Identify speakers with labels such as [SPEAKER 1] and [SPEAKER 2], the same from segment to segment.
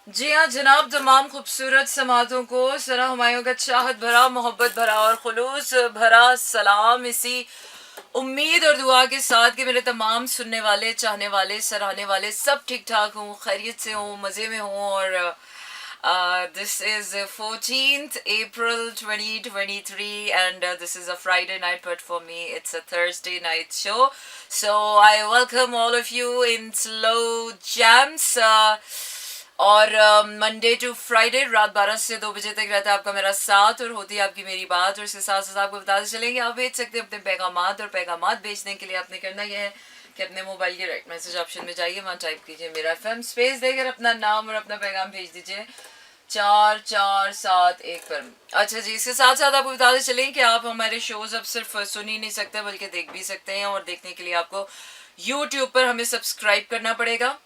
[SPEAKER 1] जी हाँ जनाब, तमाम खूबसूरत समातों को सना हुमायूं का चाहत भरा, मोहब्बत भरा और खुलूस भरा सलाम, इसी उम्मीद और दुआ के साथ कि मेरे तमाम सुनने वाले, चाहने वाले, सराहने वाले सब ठीक ठाक हों, खैरियत से हों, मज़े में हों। और this is 14th April 2023 and this is a Friday night, but for me it's a Thursday night show. So I welcome all of you in Slow Jams. और मंडे टू फ्राइडे रात 12 से 2 बजे तक रहता है आपका मेरा साथ और होती है आपकी मेरी बात। और इसके साथ साथ आपको बताते चलेंगे आप भेज सकते हैं अपने पैगामात, और पैगामात भेजने के लिए आपने करना यह है कि अपने मोबाइल के राइट मैसेज ऑप्शन में जाइए, वहाँ टाइप कीजिए मेरा एफएम, स्पेस देकर अपना नाम और अपना पैगाम भेज दीजिए 4471 पर। अच्छा जी, इसके साथ साथ आपको बताते चलें कि आप हमारे शोज अब सिर्फ सुन ही नहीं सकते बल्कि देख भी सकते हैं, और देखने के लिए आपको यूट्यूब पर हमें सब्सक्राइब करना पड़ेगा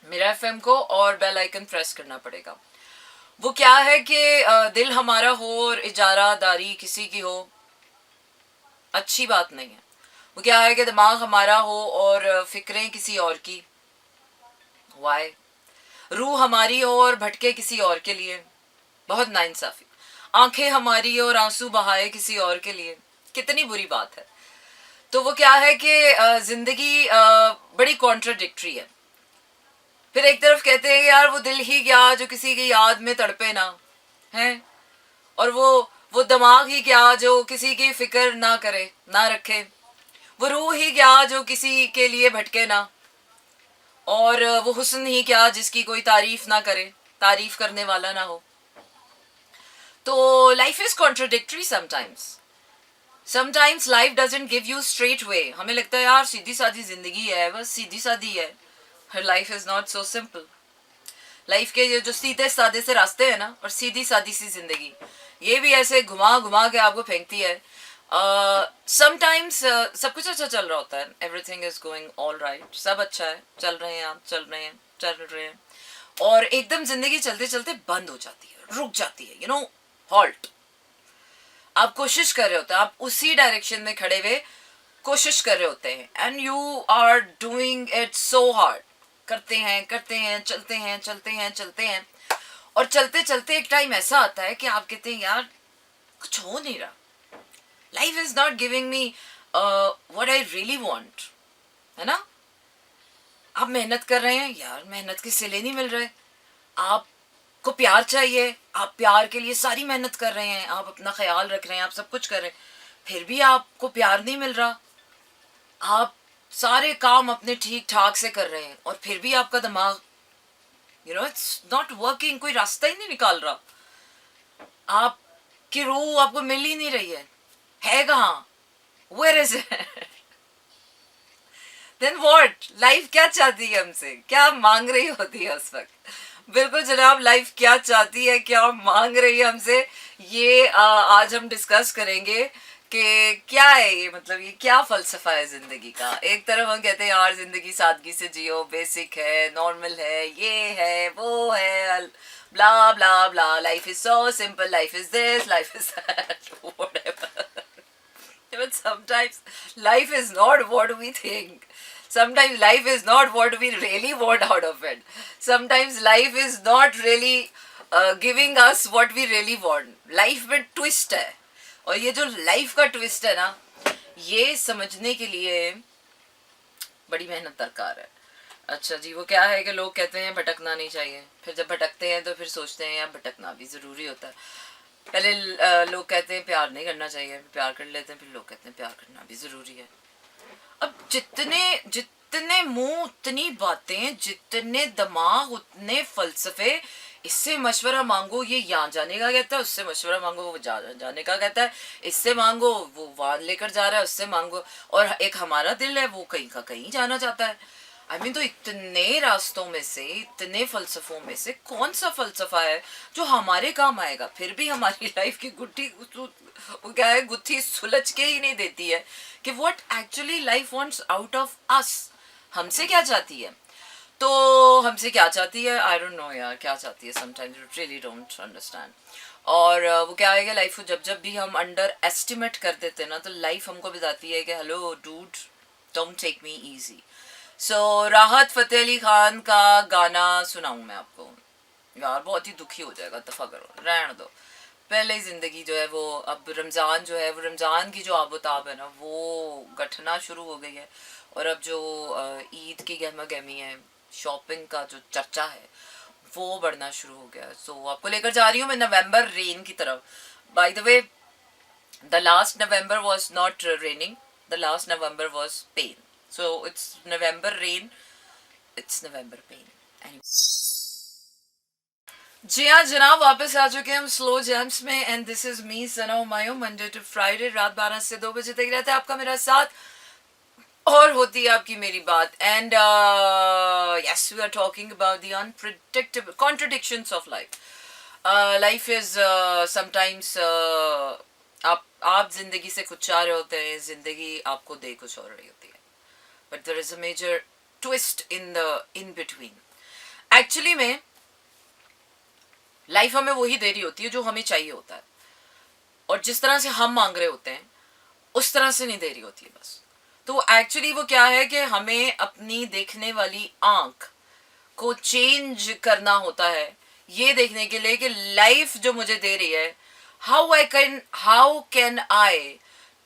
[SPEAKER 1] मेरा एफएम को, और बेल आइकन प्रेस करना पड़ेगा। वो क्या है कि दिल हमारा हो और इजारादारी किसी की हो, अच्छी बात नहीं है। वो क्या है कि दिमाग हमारा हो और फिक्रें किसी और की, वाई। रूह हमारी हो और भटके किसी और के लिए, बहुत नाइंसाफी। आंखें हमारी हो और आंसू बहाए किसी और के लिए, कितनी बुरी बात है। तो वो क्या है कि जिंदगी बड़ी कॉन्ट्राडिक्टरी है। फिर एक तरफ कहते हैं यार वो दिल ही क्या जो किसी की याद में तड़पे ना, है, और वो दिमाग ही क्या जो किसी की फिक्र ना करे ना रखे, वो रूह ही क्या जो किसी के लिए भटके ना, और वो हुस्न ही क्या जिसकी कोई तारीफ ना करे, तारीफ करने वाला ना हो। तो life is contradictory sometimes life doesn't give you straight way. हमें लगता है यार सीधी सादी जिंदगी है, बस सीधी सादी है। हर life is not so simple. Life के ये जो सीधे सादे से रास्ते हैं ना, और सीधी सादी सी जिंदगी, ये भी ऐसे घुमा घुमा के आपको फेंकती है। समटाइम्स सब कुछ अच्छा चल रहा होता है, everything is going all right, सब अच्छा है, चल रहे हैं आप, चल रहे हैं, चल रहे हैं, और एकदम जिंदगी चलते चलते बंद हो जाती है, रुक जाती है, यू नो, हॉल्ट। आप कोशिश कर रहे होते हैं, आप उसी डायरेक्शन में खड़े हुए कोशिश कर रहे होते हैं, and you are doing it so hard. करते हैं करते हैं, चलते हैं चलते हैं चलते हैं, और चलते चलते एक टाइम ऐसा आता है कि आप कहते हैं यार कुछ हो नहीं रहा, life is not giving me what I really want, है ना। आप मेहनत कर रहे हैं यार, मेहनत के सिले नहीं मिल रहे। आपको प्यार चाहिए, आप प्यार के लिए सारी मेहनत कर रहे हैं, आप अपना ख्याल रख रहे हैं, आप सब कुछ कर रहे हैं, फिर भी आपको प्यार नहीं मिल रहा। आप सारे काम अपने ठीक ठाक से कर रहे हैं, और फिर भी आपका दिमाग you know it's not working, कोई रास्ता ही नहीं निकाल रहा। आपकी रूह आपको मिल ही नहीं रही है कहाँ, where is it? Then what? Life क्या चाहती है हमसे, क्या मांग रही होती है उस वक्त? बिल्कुल जनाब, लाइफ क्या चाहती है, क्या मांग रही है हमसे, ये आज हम डिस्कस करेंगे कि क्या है ये, मतलब ये क्या फलसफा है जिंदगी का। एक तरफ हम कहते हैं यार जिंदगी सादगी से जियो, बेसिक है, नॉर्मल है, ये है वो है, blah blah blah, life is so simple, life is this, life is that, whatever. But sometimes life is not what we think. Sometimes life is not what we really want out of it. Sometimes life is not really giving us what we really want. Life में twist है, और ये जो life का twist है ना, ये समझने के लिए बड़ी मेहनत दरकार है। अच्छा जी, वो क्या है कि लोग कहते हैं भटकना नहीं चाहिए, फिर जब भटकते हैं तो फिर सोचते हैं यार भटकना भी ज़रूरी होता है। पहले लोग कहते हैं प्यार नहीं करना चाहिए, प्यार कर लेते हैं, फिर लोग कहते हैं प्यार करना भी ज़रूरी है। अब जितने जितने मुंह उतनी बातें, जितने दिमाग उतने फलसफे। इससे मशवरा मांगो, ये यहाँ जाने का कहता है, उससे मशवरा मांगो, वो जाने का कहता है, इससे मांगो वो वहाँ लेकर जा रहा है, उससे मांगो, और एक हमारा दिल है वो कहीं का कहीं जाना चाहता है। आई मीन तो इतने रास्तों में से, इतने फलसफों में से कौन सा फलसफा है जो हमारे काम आएगा? फिर भी हमारी लाइफ की गुत्थी, वो क्या है, गुत्थी सुलझ के ही नहीं देती है कि what actually life wants out of us. हमसे क्या चाहती है? तो हमसे क्या चाहती है, आई डोंट नो यार, क्या चाहती है, sometimes you really don't understand. और वो क्या है कि लाइफ को जब जब भी हम अंडर एस्टिमेट कर देते हैं ना, तो लाइफ हमको बताती है कि hello dude, don't take me easy. So Rahat Fateh Ali Khan का गाना सुनाऊँ मैं आपको, यार बहुत ही दुखी हो जाएगा, दफ़ा करो, रहने दो। पहले ही ज़िंदगी जो है वो, अब रमज़ान जो है वो, रमज़ान की जो आबोताब है ना वो गठना शुरू हो गई है। और अब जो ईद की गहमा गहमी है, शॉपिंग का जो चर्चा है वो बढ़ना शुरू हो गया। सो आपको लेकर जा रही हूँ मैं नवंबर रेन की तरफ। By the way, the last November was not raining. The last November was pain. So it's November rain. It's November pain. Anyway. जी हाँ जनाब, वापस आ चुके हैं हम स्लो जैम्स में। And this is me Sana Humayun, Monday to Friday रात 12 से 2 बजे तक रहता है आपका मेरा साथ, और होती है आपकी मेरी बात। And yes, we are talking about the unpredictable contradictions of life. Life is sometimes, आप जिंदगी से कुछ चाह रहे होते हैं, जिंदगी आपको दे कुछ और रही होती है। But there is a major twist in between. Actually में लाइफ हमें वही दे रही होती है जो हमें चाहिए होता है, और जिस तरह से हम मांग रहे होते हैं उस तरह से नहीं दे रही होती है बस। तो एक्चुअली वो क्या है कि हमें अपनी देखने वाली आंख को चेंज करना होता है, ये देखने के लिए कि लाइफ जो मुझे दे रही है, how can I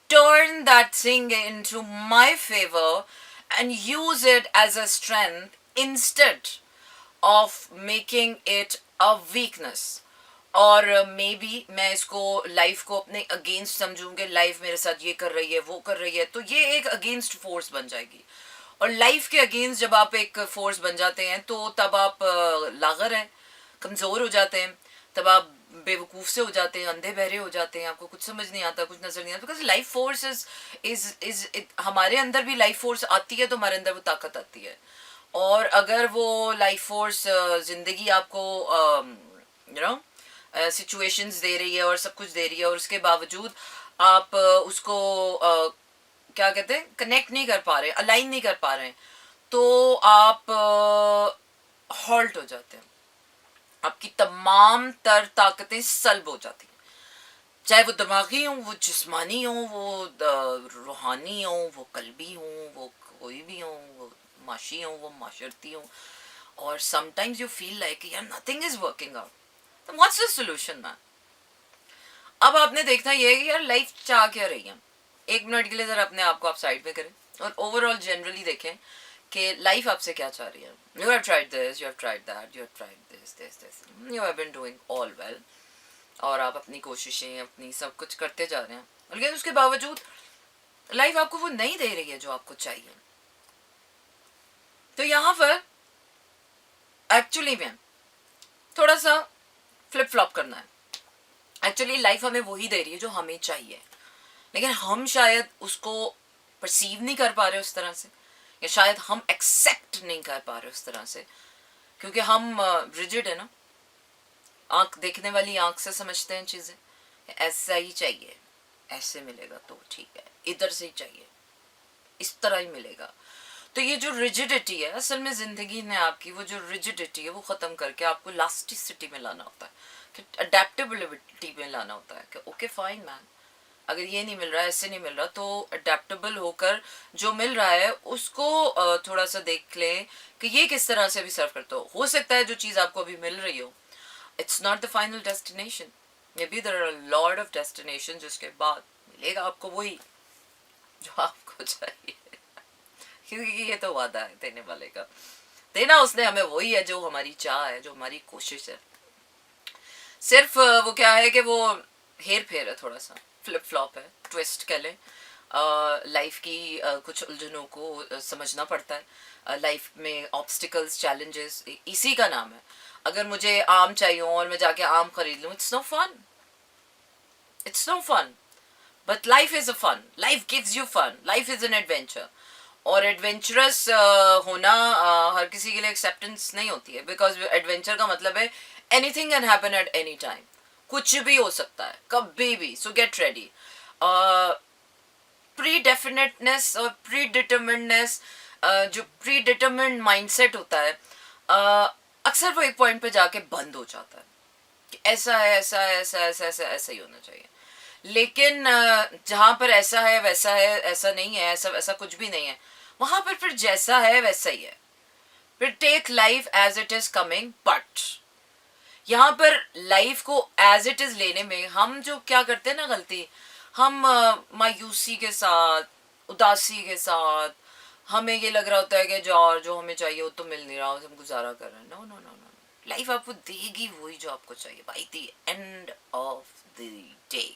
[SPEAKER 1] turn that thing into my favor and use it as a strength instead of making it a weakness। और मे बी मैं इसको लाइफ को अपने अगेंस्ट समझूंगे, लाइफ मेरे साथ ये कर रही है वो कर रही है, तो ये एक अगेंस्ट फोर्स बन जाएगी। और लाइफ के अगेंस्ट जब आप एक फोर्स बन जाते हैं तो तब आप लागर हैं, कमज़ोर हो जाते हैं, तब आप बेवकूफ़ से हो जाते हैं, अंधे बहरे हो जाते हैं, आपको कुछ समझ नहीं आता, कुछ नज़र नहीं आता। बिकॉज लाइफ फोर्स इज हमारे अंदर भी लाइफ फोर्स आती है तो हमारे अंदर वो ताकत आती है। और अगर वो लाइफ फोर्स ज़िंदगी आपको यू नो सिचुएशंस दे रही है और सब कुछ दे रही है, और उसके बावजूद आप उसको क्या कहते हैं, कनेक्ट नहीं कर पा रहे, अलाइन नहीं कर पा रहे हैं, तो आप हॉल्ट हो जाते हैं, आपकी तमाम तर ताकतें सल्ब हो जाती हैं, चाहे वो दिमागी हो, वो जिस्मानी हो, वो रूहानी हो, वो कल्बी हो, वो कोई भी हो, वो माशी हो, वो माशरती हो। और समटाइम्स यू फील लाइक यार नथिंग इज वर्किंग आउट, तो व्हाट्स द सॉल्यूशन मैन? अब आपने देखना ये है कि यार लाइफ चाह क्या रही है। एक मिनट के लिए जरा अपने आप को आप साइड में करें और ओवरऑल जनरली देखें कि लाइफ आपसे क्या चाह रही है। You have tried this, you have tried that, you have tried this, you have been doing all well, और आप अपनी कोशिशें अपनी सब कुछ करते जा रहे हैं, लेकिन उसके बावजूद लाइफ आपको वो नहीं दे रही है जो आपको चाहिए। तो यहाँ पर एक्चुअली में थोड़ा सा फ्लिप फ्लॉप करना है। एक्चुअली लाइफ हमें वही दे रही है जो हमें चाहिए, लेकिन हम शायद उसको परसीव नहीं कर पा रहे उस तरह से, या शायद हम एक्सेप्ट नहीं कर पा रहे उस तरह से, क्योंकि हम रिजिड है ना, आंख देखने वाली आंख से समझते हैं चीज़ें, ऐसा ही चाहिए, ऐसे मिलेगा तो ठीक है, इधर से ही चाहिए, इस तरह ही मिलेगा। तो ये जो रिजिडिटी है, असल में ज़िंदगी ने आपकी वो जो रिजिडिटी है वो ख़त्म करके आपको इलास्टिसिटी में लाना होता है, कि अडेप्टेबिलिटी में लाना होता है, कि ओके फाइन मैन, अगर ये नहीं मिल रहा है, ऐसे नहीं मिल रहा, तो अडेप्टेबल होकर जो मिल रहा है उसको थोड़ा सा देख लें कि ये किस तरह से भी सर्व करता हो सकता है जो चीज़ आपको अभी मिल रही हो, it's not the final destination, maybe there are lot of destination जिसके बाद मिलेगा आपको वही जो आपको चाहिए, क्योंकि ये तो वादा है देने वाले का, देना उसने हमें वही है जो हमारी चाह है, जो हमारी कोशिश है। सिर्फ वो क्या है कि वो हेर फेर है, थोड़ा सा फ्लिप फ्लॉप है, ट्विस्ट कह लें। लाइफ की कुछ उलझनों को समझना पड़ता है। लाइफ में ऑब्स्टिकल्स, चैलेंजेस, इसी का नाम है। अगर मुझे आम चाहिए और मैं जाके आम खरीद लूँ, it's no fun, it's no fun, but life is a fun, life gives you fun, life is an adventure. और एडवेंचरस होना हर किसी के लिए एक्सेप्टेंस नहीं होती है, बिकॉज एडवेंचर का मतलब है anything can happen at any time, कुछ भी हो सकता है कभी भी, सो गेट रेडी। प्री डेफिनेटनेस और प्री डिटरमिनेडनेस, जो प्री डिटरमिन्ड माइंडसेट होता है, अक्सर वो एक पॉइंट पे जाके बंद हो जाता है कि ऐसा है, ऐसा है, ऐसा ऐसा ऐसा ऐसा ही होना चाहिए। लेकिन जहाँ पर ऐसा है वैसा है, ऐसा नहीं है, ऐसा वैसा कुछ भी नहीं है, वहाँ पर फिर जैसा है वैसा ही है। फिर take life as it is coming, but यहाँ पर लाइफ को एज इट इज लेने में हम जो क्या करते हैं ना गलती, हम मायूसी के साथ, उदासी के साथ, हमें ये लग रहा होता है कि जो हमें चाहिए वो तो मिल नहीं रहा, हम गुजारा कर रहे हैं। No no no no, life आपको देगी वही जो आपको चाहिए by the end of the day.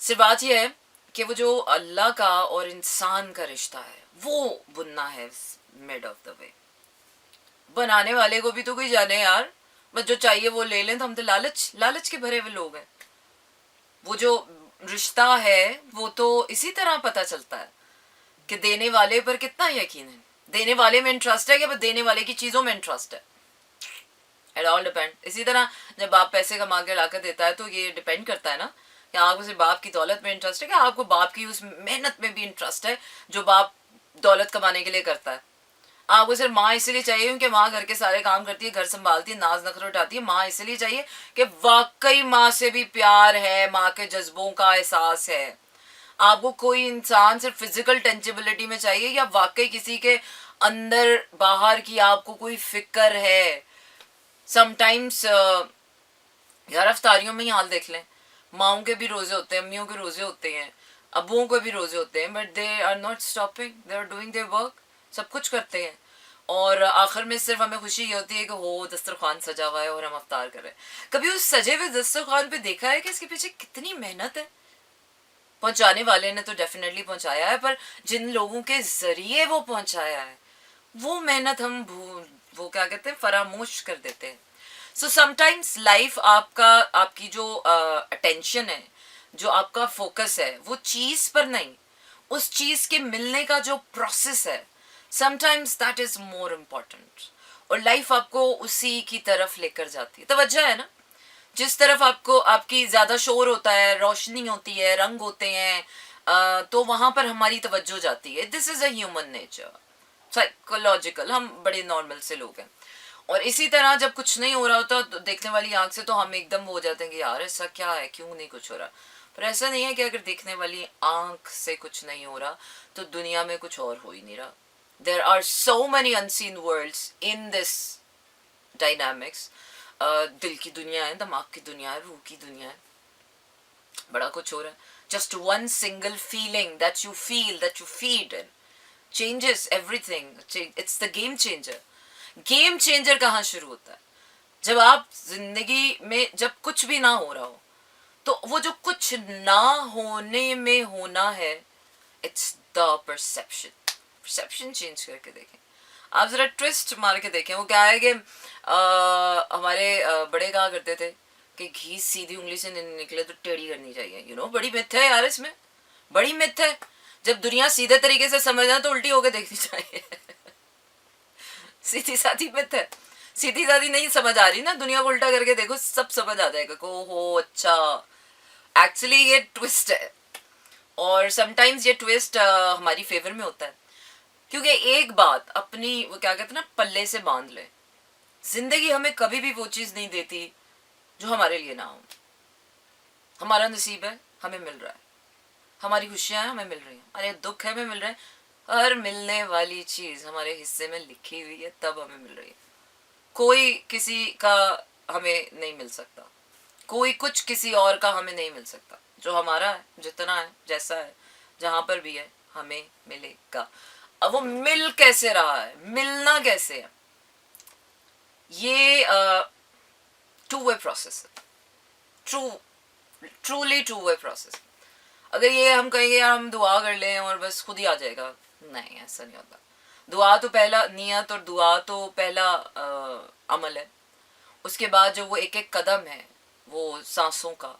[SPEAKER 1] सिर्फ बात यह है कि वो जो अल्लाह का और इंसान का रिश्ता है वो बुनना है मिड ऑफ द वे। बनाने वाले को भी तो कोई जाने यार, बस जो चाहिए वो ले लें। तो हम तो लालच के भरे हुए लोग हैं। वो जो रिश्ता है वो तो इसी तरह पता चलता है कि देने वाले पर कितना यकीन है, देने वाले में इंटरेस्ट है, कि बस देने वाले की चीज़ों में इंटरेस्ट है। It all depend. इसी तरह जब बाप पैसे कमा के लाकर देता है तो ये डिपेंड करता है ना कि आपको सिर्फ बाप की दौलत में इंटरेस्ट है, कि आपको बाप की उस मेहनत में भी इंटरेस्ट है जो बाप दौलत कमाने के लिए करता है। आपको सिर्फ माँ इसलिए चाहिए क्योंकि माँ घर के सारे काम करती है, घर संभालती है, नाज नखर उठाती है। माँ इसलिए चाहिए कि वाकई माँ से भी प्यार है, माँ के जज्बों का एहसास है। आपको कोई इंसान सिर्फ फिजिकल टेंजिबिलिटी में चाहिए, या वाकई किसी के अंदर बाहर की आपको कोई फिक्र है। समटाइम्स यार अफ्तारियों में ही हाल देख लें, माओं के भी रोजे होते हैं, अम्मियों के रोजे होते हैं, अबुओं के भी रोजे होते हैं, but they are not stopping, they are doing their work, सब कुछ करते हैं। और आखिर में सिर्फ हमें खुशी ये होती है कि हो दस्तरखान सजा हुआ है और हम अफ्तार कर रहे हैं। कभी उस सजे हुए दस्तरखान पे देखा है कि इसके पीछे कितनी मेहनत है? पहुंचाने वाले ने तो डेफिनेटली पहुंचाया है, पर जिन लोगों के जरिए वो पहुंचाया है वो मेहनत हम वो क्या कहते हैं, फरामोश कर देते हैं। सो समटाइम्स लाइफ आपकी जो अटेंशन है, जो आपका फोकस है, वो चीज पर नहीं, उस चीज के मिलने का जो प्रोसेस है, sometimes that is more important. और लाइफ आपको उसी की तरफ लेकर जाती है। तवज्जो है ना, जिस तरफ आपको आपकी ज्यादा शोर होता है, रोशनी होती है, रंग होते हैं, तो वहां पर हमारी तवज्जो जाती है। This is a human nature, psychological. हम बड़े नॉर्मल से लोग हैं। और इसी तरह जब कुछ नहीं हो रहा होता तो देखने वाली आंख से तो हम एकदम हो जाते हैं कि यार ऐसा क्या है, क्यों नहीं कुछ हो रहा। पर ऐसा नहीं है कि अगर देखने वाली आंख से कुछ नहीं हो रहा तो दुनिया में कुछ और हो ही नहीं रहा। There are so many unseen worlds in this dynamics. दिल की दुनिया है, दिमाग की दुनिया है, रूह की दुनिया है, बड़ा कुछ हो रहा है। Just one single feeling that you feel, that you feed in, changes everything. It's the game changer. Game changer कहाँ शुरू होता है? जब आप जिंदगी में जब कुछ भी ना हो रहा हो, तो वो जो कुछ ना होने में होना है, it's the perception. Perception change करके देखें, आप जरा ट्विस्ट मार के देखें। वो क्या है कि हमारे बड़े कहा करते थे कि घी सीधी उंगली से निकले तो टेढ़ी करनी चाहिए। यू नो, बड़ी मिथ है यार इसमें, बड़ी मिथ है। जब दुनिया सीधे तरीके से समझना तो उल्टी होकर देखनी चाहिए। सीधी साधी मिथ है, सीधी साधी नहीं समझ आ रही ना, दुनिया को उल्टा करके देखो, सब समझ आ जाएगा को हो अच्छा। एक्चुअली ये ट्विस्ट है, और समटाइम्स ये ट्विस्ट हमारी फेवर में होता है, क्योंकि एक बात अपनी वो क्या कहते हैं ना, पल्ले से बांध ले। जिंदगी हमें कभी भी वो चीज़ नहीं देती जो हमारे लिए ना हो। हमारा नसीब है, हमें मिल रहा है। हमारी खुशियाँ हैं, हमें मिल रही हैं। हमारे दुख है, हमें मिल रहे हैं। हर मिलने वाली चीज़ हमारे हिस्से में लिखी हुई है, तब हमें मिल रही है। कोई किसी का हमें नहीं मिल सकता, कोई कुछ किसी और का हमें नहीं मिल सकता। जो हमारा है, जितना है, जैसा है, जहाँ पर भी है, हमें मिलेगा। अब वो मिल कैसे रहा है, मिलना कैसे है, ये टू वे प्रोसेस है। Truly two way process. अगर ये हम कहेंगे यार हम दुआ कर लें और बस खुद ही आ जाएगा, नहीं, ऐसा नहीं होता। दुआ तो पहला, नियत और दुआ तो पहला अमल है। उसके बाद जो वो एक एक कदम है, वो सांसों का,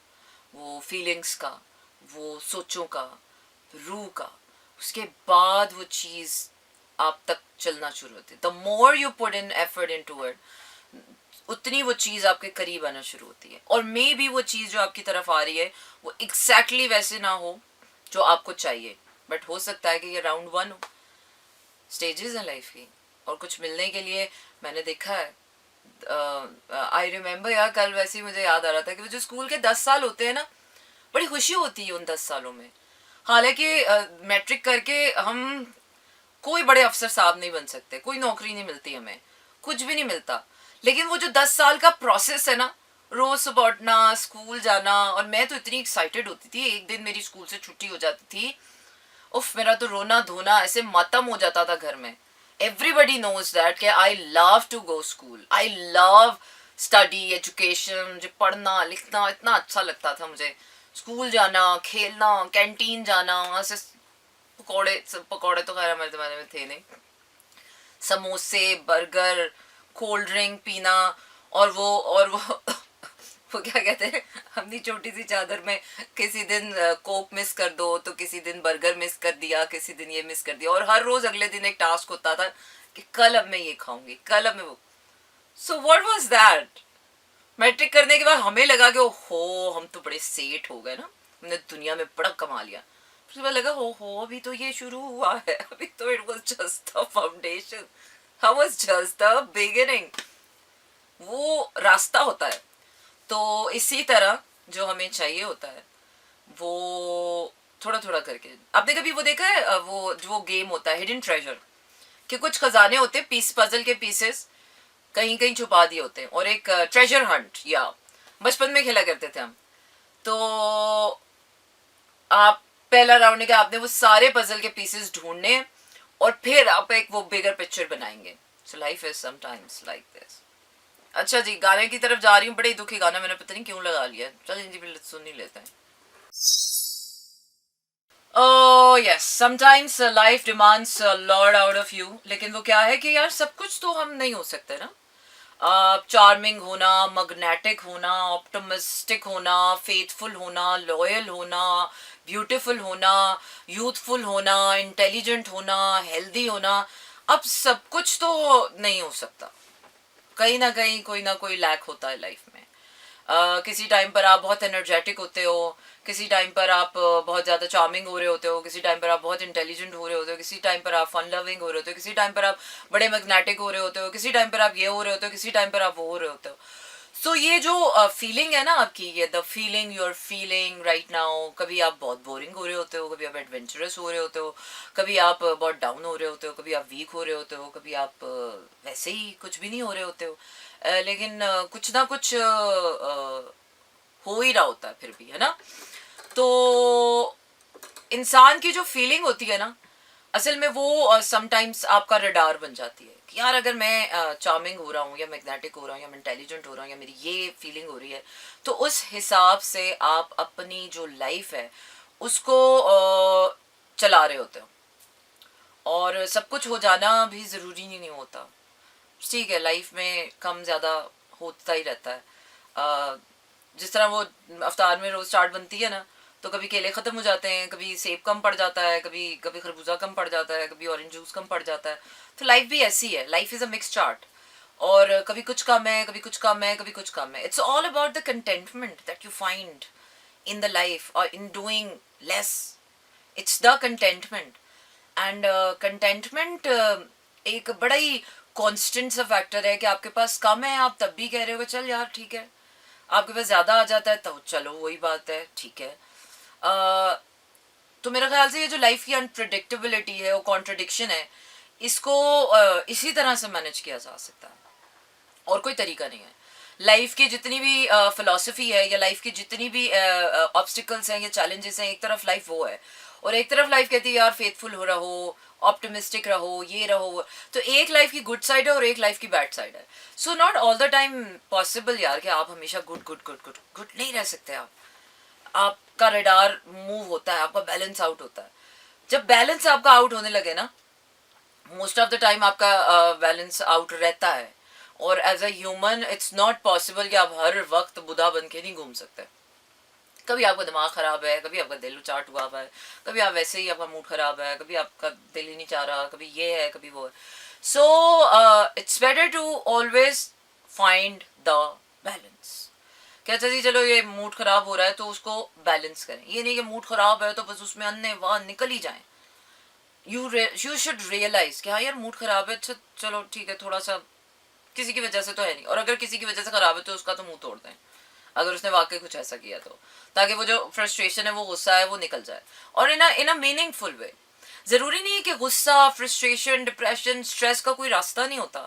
[SPEAKER 1] वो फीलिंग्स का, वो सोचों का, रूह का, उसके बाद वो चीज़ आप तक चलना शुरू होती है। The more you put in effort into it, उतनी वो चीज़ आपके करीब आना शुरू होती है। और मे भी वो चीज़ जो आपकी तरफ आ रही है वो एग्जैक्टली वैसे ना हो जो आपको चाहिए, बट हो सकता है कि ये राउंड वन हो। स्टेजेस हैं लाइफ की, और कुछ मिलने के लिए मैंने देखा है। आई रिमेम्बर यार, कल वैसे ही मुझे याद आ रहा था कि जो स्कूल के 10 साल होते हैं ना, बड़ी खुशी होती है उन 10 सालों में। हालांकि मैट्रिक करके हम कोई बड़े अफसर साहब नहीं बन सकते, कोई नौकरी नहीं मिलती हमें, कुछ भी नहीं मिलता, लेकिन वो जो 10 साल का प्रोसेस है ना, रोज सुबह उठना, स्कूल जाना, और मैं तो इतनी एक्साइटेड होती थी, एक दिन मेरी स्कूल से छुट्टी हो जाती थी, उफ, मेरा तो रोना धोना ऐसे मातम हो जाता था घर में. एवरीबडी नोज दैट कि I love to go school, I love study education. मुझे पढ़ना लिखना इतना अच्छा लगता था. मुझे स्कूल जाना, खेलना, कैंटीन जाना, वहाँ से पकौड़े, पकौड़े तो खैर हमारे ज़माने में थे नहीं, समोसे, बर्गर, कोल्ड ड्रिंक पीना, और वो वो क्या कहते हैं, अपनी छोटी सी चादर में किसी दिन कोक मिस कर दो, तो किसी दिन बर्गर मिस कर दिया, किसी दिन ये मिस कर दिया, और हर रोज अगले दिन एक टास्क होता था कि कल अब मैं ये खाऊंगी, कल अब मैं वो. So what was that. Matric करने के बाद हमें लगा कि हो हम तो बड़े सेठ हो गए ना, हमने दुनिया में बड़ा कमा लिया. उसके बाद लगा हो अभी तो ये शुरू हुआ है, अभी तो it was just the foundation, how was just the beginning. वो रास्ता होता है. तो इसी तरह जो हमें चाहिए होता है वो थोड़ा थोड़ा करके. आपने कभी वो देखा है, वो जो गेम होता है हिडन ट्रेजर, कि कुछ खजाने होते हैं, पीस पजल के पीसेस कहीं कहीं छुपा दिए होते हैं, और एक ट्रेजर हंट, या बचपन में खेला करते थे हम. तो आप पहला राउंड के आपने वो सारे पजल के पीसेस ढूंढने, और फिर आप एक वो बिगर पिक्चर बनाएंगे. So life is sometimes like this. अच्छा जी, गाने की तरफ जा रही हूँ. बड़े ही दुखी गाना मैंने पता नहीं क्यों लगा लिया. चल जी भी सुन ही लेते हैं. Oh yes, sometimes life demands a lot out of you. लेकिन वो क्या है कि यार सब कुछ तो हम नहीं हो सकते ना. चार्मिंग होना, मैग्नेटिक होना, ऑप्टिमिस्टिक होना, फेथफुल होना, लॉयल होना, ब्यूटीफुल होना, यूथफुल होना, इंटेलिजेंट होना, हेल्दी होना, अब सब कुछ तो नहीं हो सकता. कहीं ना कोई लैक होता है लाइफ में. किसी टाइम पर आप बहुत एनर्जेटिक होते हो, किसी टाइम पर आप बहुत ज़्यादा चार्मिंग हो रहे होते हो, किसी टाइम पर आप बहुत इंटेलिजेंट हो रहे होते हो, किसी टाइम पर आप फन लविंग हो रहे होते हो, किसी टाइम पर आप बड़े मैग्नेटिक हो रहे होते हो, किसी टाइम पर आप ये हो रहे होते हो, किसी टाइम पर आप वो हो रहे होते हो. सो ये जो फीलिंग है ना आपकी, ये the feeling you are feeling right now, कभी आप बहुत बोरिंग हो रहे होते हो, कभी आप एडवेंचरस हो रहे होते हो, कभी आप बहुत डाउन हो रहे होते हो, कभी आप वीक हो रहे होते हो, कभी आप वैसे ही कुछ भी नहीं हो रहे होते हो. लेकिन कुछ ना कुछ हो ही रहा होता है फिर भी, है ना. तो इंसान की जो फीलिंग होती है ना, असल में वो समटाइम्स आपका रडार बन जाती है कि यार अगर मैं चार्मिंग हो रहा हूँ, या मैग्नेटिक हो रहा हूँ, या मैं इंटेलिजेंट हो रहा हूँ, या मेरी ये फीलिंग हो रही है, तो उस हिसाब से आप अपनी जो लाइफ है उसको चला रहे होते हो. और सब कुछ हो जाना भी ज़रूरी नहीं होता. ठीक है, लाइफ में कम ज़्यादा होता ही रहता है. जिस तरह वो अवतार में रोज चाट बनती है ना, तो कभी केले ख़त्म हो जाते हैं, कभी सेब कम पड़ जाता है, कभी कभी खरबूजा कम पड़ जाता है, कभी ऑरेंज जूस कम पड़ जाता है. तो लाइफ भी ऐसी है. Life is a mix chart. और कभी कुछ कम है, कभी कुछ कम है, कभी कुछ कम है. It's all about the contentment that you find in the life और in doing less. It's the contentment. And contentment एक बड़ा ही कांस्टेंट सा फैक्टर है कि आपके पास कम है, आप तब भी कह रहे हो चल यार ठीक है. आपके पास ज़्यादा आ जाता है तो चलो वही बात है, ठीक है. तो मेरे ख्याल से ये जो लाइफ की अनप्रडिक्टेबिलिटी है, वो कॉन्ट्रडिक्शन है, इसको इसी तरह से मैनेज किया जा सकता है, और कोई तरीका नहीं है. लाइफ की जितनी भी फिलॉसफी है, या लाइफ की जितनी भी ऑब्स्टिकल्स हैं या चैलेंजेस हैं, एक तरफ लाइफ वो है, और एक तरफ लाइफ कहती है यार फेथफुल हो रहो, ऑप्टिमिस्टिक रहो, ये रहो. तो एक लाइफ की गुड साइड है और एक लाइफ की बैड साइड है. So not all the time possible यार कि आप हमेशा good good good good good नहीं रह सकते. आपका रडार मूव होता है, आपका बैलेंस आउट होता है. जब बैलेंस आपका आउट होने लगे ना, मोस्ट ऑफ द टाइम आपका बैलेंस आउट रहता है. और as a human it's not possible कि आप हर वक्त बुधा बन के नहीं घूम सकते. कभी आपका दिमाग ख़राब है, कभी आपका दिल उचाट हुआ हुआ है, कभी आप वैसे ही आपका मूड ख़राब है, कभी आपका दिल ही नहीं चाह रहा, कभी ये है कभी वो है. So it's better to always find the balance. कहते जी चलो ये मूड ख़राब हो रहा है तो उसको बैलेंस करें. ये नहीं कि मूड ख़राब है तो बस उसमें अन्य वहाँ निकल ही जाएं. यू शुड रियलाइज कि हाँ यार मूड ख़राब है, अच्छा चलो ठीक है, थोड़ा सा किसी की वजह से तो है नहीं, और अगर किसी की वजह से ख़राब है तो उसका तो मुंह तोड़ दें अगर उसने वाकई कुछ ऐसा किया तो, ताकि वो जो फ्रस्ट्रेशन है, वो गुस्सा है, वो निकल जाए, और इन अ मीनिंगफुल वे. ज़रूरी नहीं है कि गुस्सा, फ्रस्ट्रेशन, डिप्रेशन, स्ट्रेस का कोई रास्ता नहीं होता.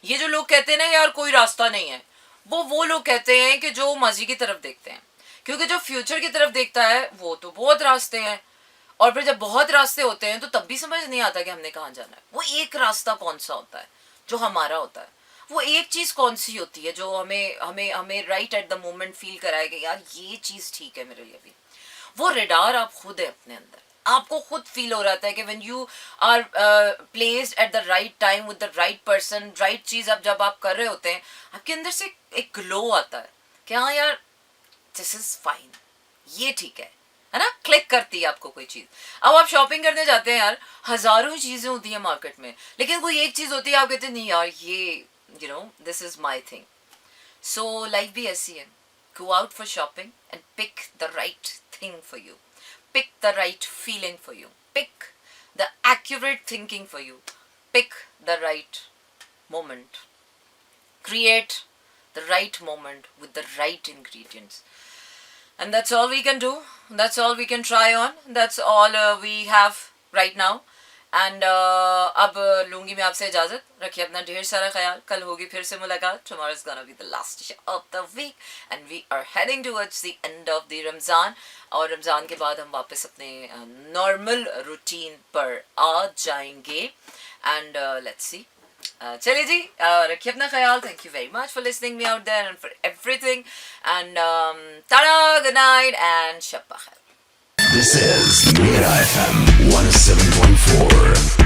[SPEAKER 1] ये जो लोग कहते हैं ना यार कोई रास्ता नहीं है, वो लोग कहते हैं कि जो माजी की तरफ देखते हैं, क्योंकि जो फ्यूचर की तरफ देखता है वो तो बहुत रास्ते हैं, और फिर जब बहुत रास्ते होते हैं तो तब भी समझ नहीं आता कि हमने कहाँ जाना है। वो एक रास्ता कौन सा होता है जो हमारा होता है, वो एक चीज़ कौन सी होती है जो हमें हमें हमें right at the moment feel कराए कि यार ये चीज़ ठीक है मेरे लिए भी। वो रेडार आप खुद है अपने अंदर, आपको खुद फील हो रहा है कि when you are placed at the right time with the right person, right चीज़ अब जब आप कर रहे होते हैं, आपके अंदर से एक ग्लो आता है कि हाँ यार दिस इज फाइन, ये ठीक है ना, क्लिक करती है आपको कोई चीज़। अब आप शॉपिंग करने जाते हैं यार, हज़ारों चीज़ें होती हैं मार्केट में, लेकिन कोई एक चीज़ होती है आप कहते हैं नहीं यार ये you know this is my thing. So life भी ऐसी है, go out for shopping and pick the right thing for you, pick the right feeling for you, pick the accurate thinking for you, pick the right moment, create the right moment with the right ingredients, and that's all we can do, that's all we can try on, that's all we have right now. And अब लूंगी मैं आपसे इजाज़त, रखिए अपना ढेर सारा ख्याल, कल होगी फिर से मुलाकात। Tomorrow is gonna be the last show of the week and we are heading towards the end of the Ramzan, और रमज़ान के बाद हम वापस अपने नॉर्मल रूटीन पर आ जाएंगे। एंड लेट्स सी, चलिए जी, रखिए अपना ख्याल। Thank you very much for listening me out there and for everything, and tata, good night and शब बखैर।
[SPEAKER 2] This is Mira FM 107.4.